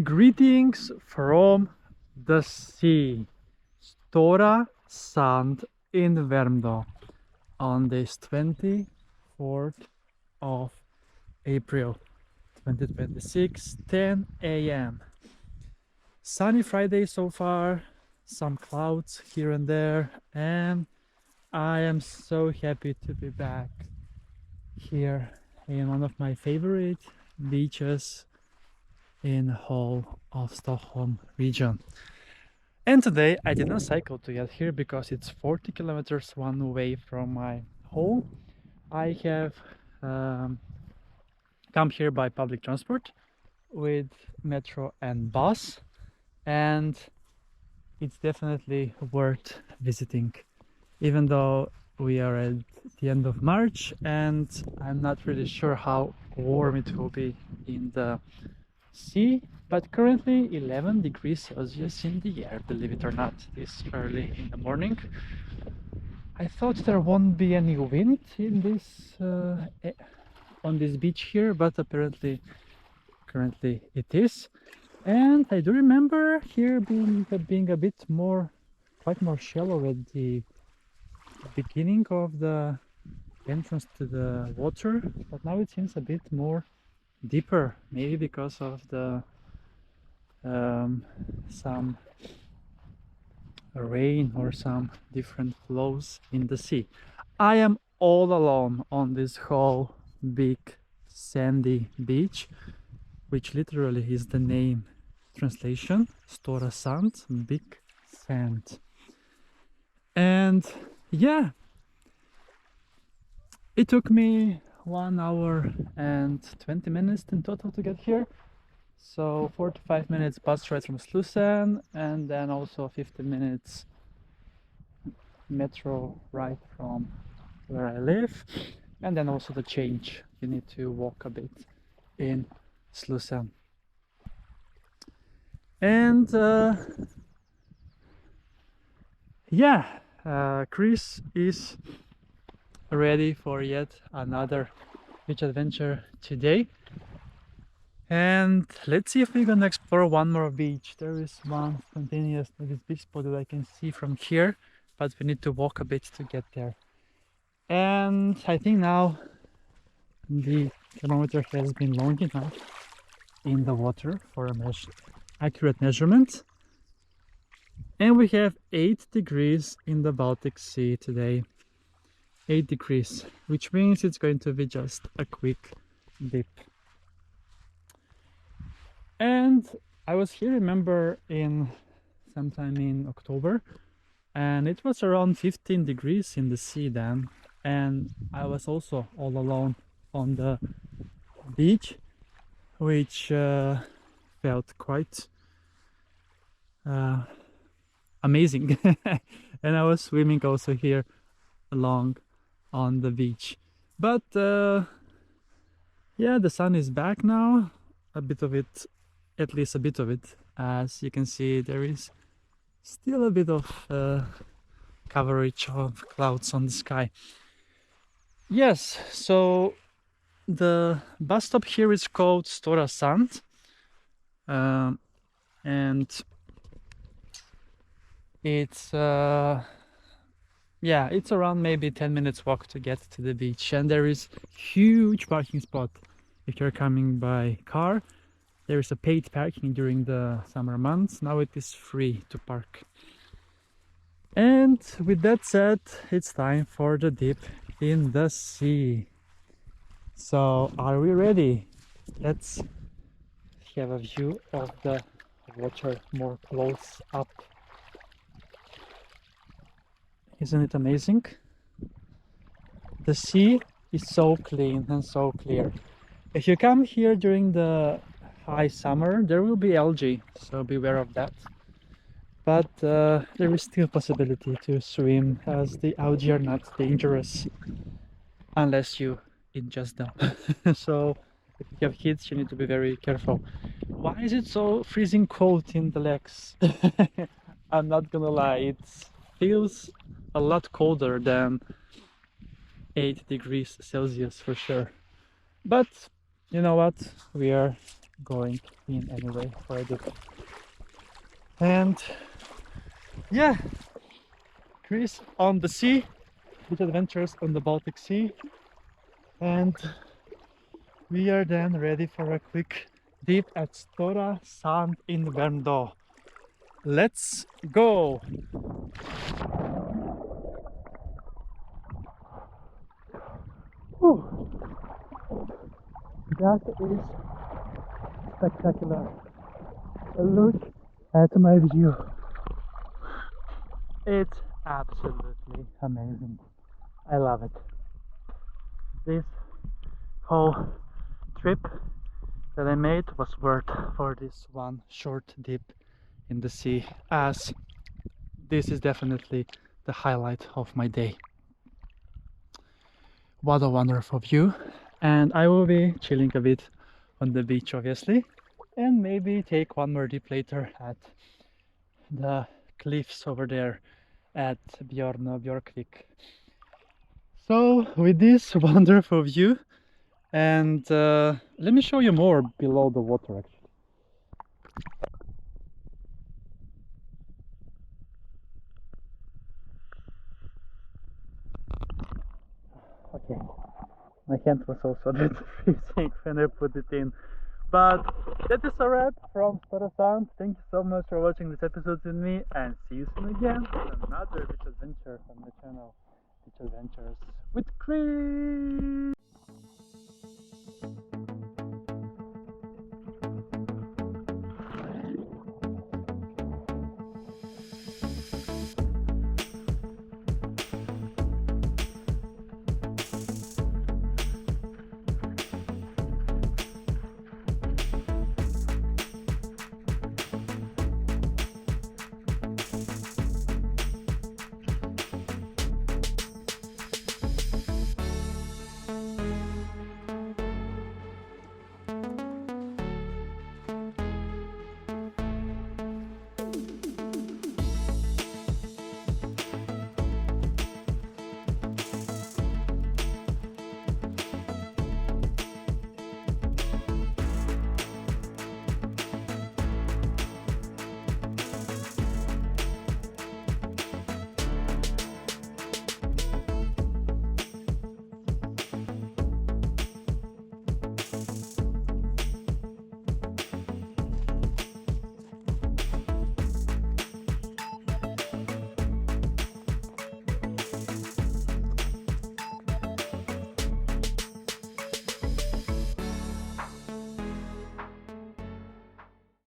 Greetings from the sea, Stora Sand in Värmdö on this 24th of April 2026, 10 a.m. Sunny Friday so far, some clouds here and there, and I am so happy to be back here in one of my favorite beaches in the whole of Stockholm region. And today I did not cycle to get here because it's 40 kilometers one way from my home. I have come here by public transport with metro and bus, and it's definitely worth visiting, even though we are at the end of March and I'm not really sure how warm it will be in the sea, but currently 11 degrees Celsius in the air, believe it or not, this early in the morning. I thought there won't be any wind in this on this beach here, but apparently currently it is. And I do remember here being a bit more, quite more shallow at the beginning of the entrance to the water, but now it seems a bit more deeper, maybe because of the some rain or some different flows in the sea. I am all alone on this whole big sandy beach, which literally is the name translation, Stora Sand, big sand. And yeah, it took me 1 hour and 20 minutes in total to get here. So 45 minutes bus ride from Slussen, and then also 15 minutes metro ride from where I live, and then also the change. You need to walk a bit in Slussen. And Chris is ready for yet another beach adventure today. And let's see if we're gonna explore one more beach. There is one continuous, this big spot that I can see from here, but we need to walk a bit to get there. And I think now the thermometer has been long enough in the water for a accurate measurement. And we have 8 degrees in the Baltic Sea today. 8 degrees, which means it's going to be just a quick dip. And I was here, remember, in sometime in October, and it was around 15 degrees in the sea then, and I was also all alone on the beach, which felt quite amazing. And I was swimming also here along on the beach, but yeah, the sun is back now, a bit of it, at least a bit of it. As you can see, there is still a bit of coverage of clouds on the sky. Yes, so the bus stop here is called Stora Sand, and it's yeah, it's around maybe 10 minutes walk to get to the beach, and there is huge parking spot if you're coming by car. There is a paid parking during the summer months. Now it is free to park. And with that said, it's time for the dip in the sea. So are we ready? Let's have a view of the water more close up. Isn't it amazing? The sea is so clean and so clear. If you come here during the high summer, there will be algae, so beware of that. But there is still possibility to swim, as the algae are not dangerous unless you ingest them. So if you have kids, you need to be very careful. Why is it so freezing cold in the legs? I'm not gonna lie, it feels a lot colder than 8 degrees Celsius for sure. But you know what? We are going in anyway for a dip. And yeah, cruise on the sea, beach adventures on the Baltic Sea, and we are then ready for a quick dip at Stora Sand in Värmdö. Let's go! Whew. That is spectacular. Look at my view. It's absolutely amazing. I love it. This whole trip that I made was worth for this one short dip in the sea, as this is definitely the highlight of my day. What a wonderful view, and I will be chilling a bit on the beach obviously, and maybe take one more dip later at the cliffs over there at Björkvik. So with this wonderful view, and let me show you more below the water actually. Okay, my hand was also a bit freezing when I put it in. But that is a wrap from Stora Sand. Thank you so much for watching this episode with me, and see you soon again with another beach adventure on my channel, Beach Adventures with Chris.